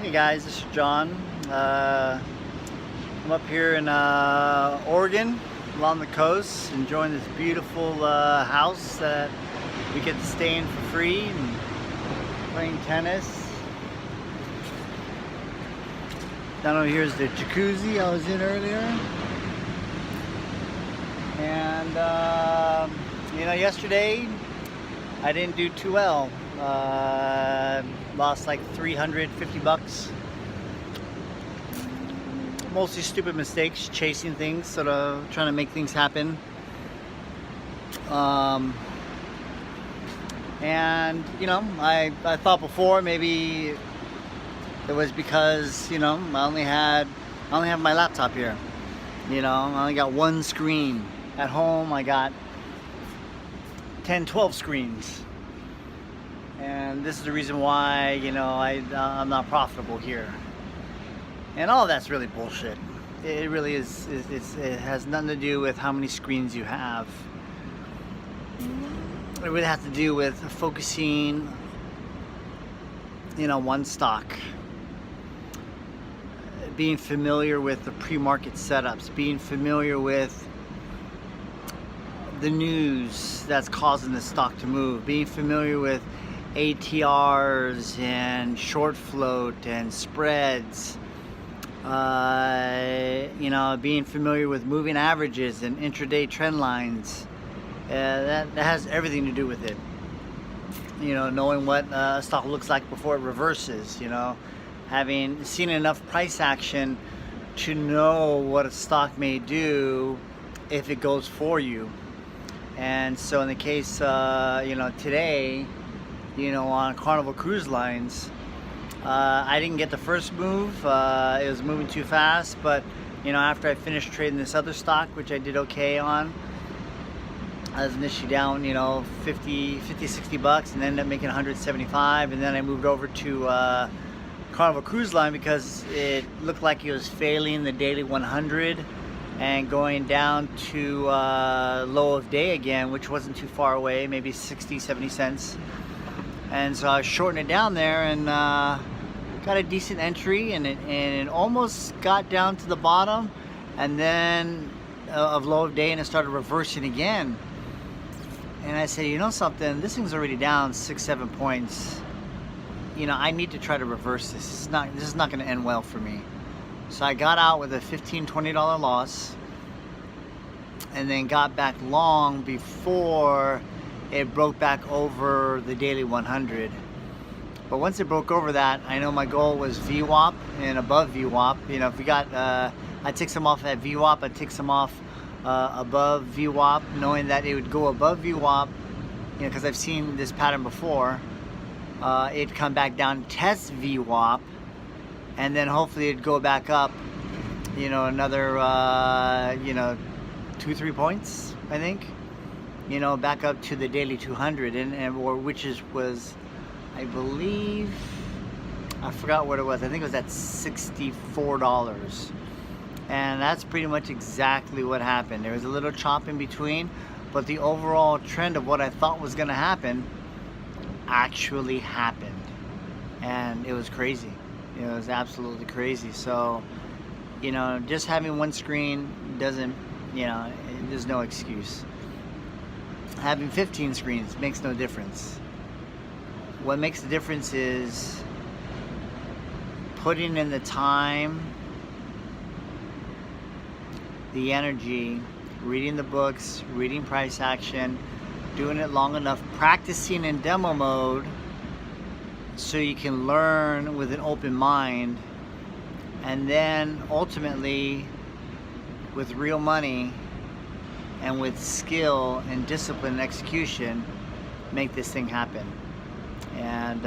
Hey guys, this is John. I'm up here in Oregon along the coast, enjoying this beautiful house that we get to stay in for free and playing tennis. Down over here is the jacuzzi I was in earlier. And yesterday I didn't do too well. Lost like $350. Mostly stupid mistakes, chasing things, sort of trying to make things happen. I thought before maybe it was because I only have my laptop here. I only got one screen. At home I got 10, 12 screens. And this is the reason why, I'm not profitable here. And all of that's really bullshit. It really is. It has nothing to do with how many screens you have. It really has to do with focusing, one stock. Being familiar with the pre-market setups. Being familiar with the news that's causing the stock to move. Being familiar with ATRs and short float and spreads, being familiar with moving averages and intraday trend lines. That has everything to do with it. Knowing what a stock looks like before it reverses, having seen enough price action to know what a stock may do if it goes for you. And so in the case, today, on Carnival Cruise Lines, I didn't get the first move. It was moving too fast, but after I finished trading this other stock, which I did okay on, I was initially down 50, 60 bucks and ended up making 175, and then I moved over to Carnival Cruise Line because it looked like it was failing the daily 100 and going down to low of day again, which wasn't too far away, maybe 60, 70 cents. And so I was shorting it down there and got a decent entry, and it almost got down to the bottom and then of low of day, and it started reversing again. And I said, something, this thing's already down 6-7 points. I need to try to reverse this. This is not going to end well for me. So I got out with a $15, $20 loss, and then got back long before it broke back over the daily 100. But once it broke over that, I know my goal was VWAP and above VWAP. If we got, I take some off at VWAP, I take some off above VWAP, knowing that it would go above VWAP, because I've seen this pattern before. It'd come back down, test VWAP, and then hopefully it'd go back up, another, 2-3 points, I think. Back up to the daily 200, was, I believe, I forgot what it was. I think it was at $64. And that's pretty much exactly what happened. There was a little chop in between, but the overall trend of what I thought was gonna happen actually happened. And it was crazy. It was absolutely crazy. So, just having one screen doesn't, there's no excuse. Having 15 screens makes no difference. What makes the difference is putting in the time, the energy, reading the books, reading price action, doing it long enough, practicing in demo mode so you can learn with an open mind, and then ultimately with real money and with skill and discipline and execution, make this thing happen. And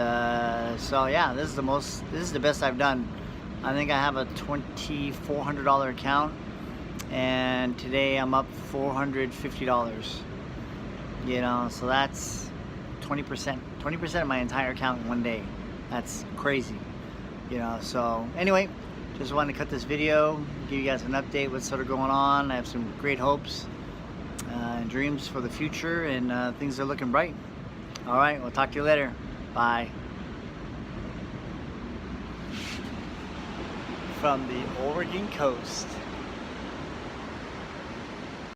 so yeah, this is the best I've done. I think I have a $2,400 account, and today I'm up $450. So that's 20% of my entire account in one day. That's crazy. So anyway, just wanted to cut this video, give you guys an update what's sort of going on. I have some great hopes and dreams for the future, and things are looking bright. All right, we'll talk to you later. Bye. from the Oregon coast.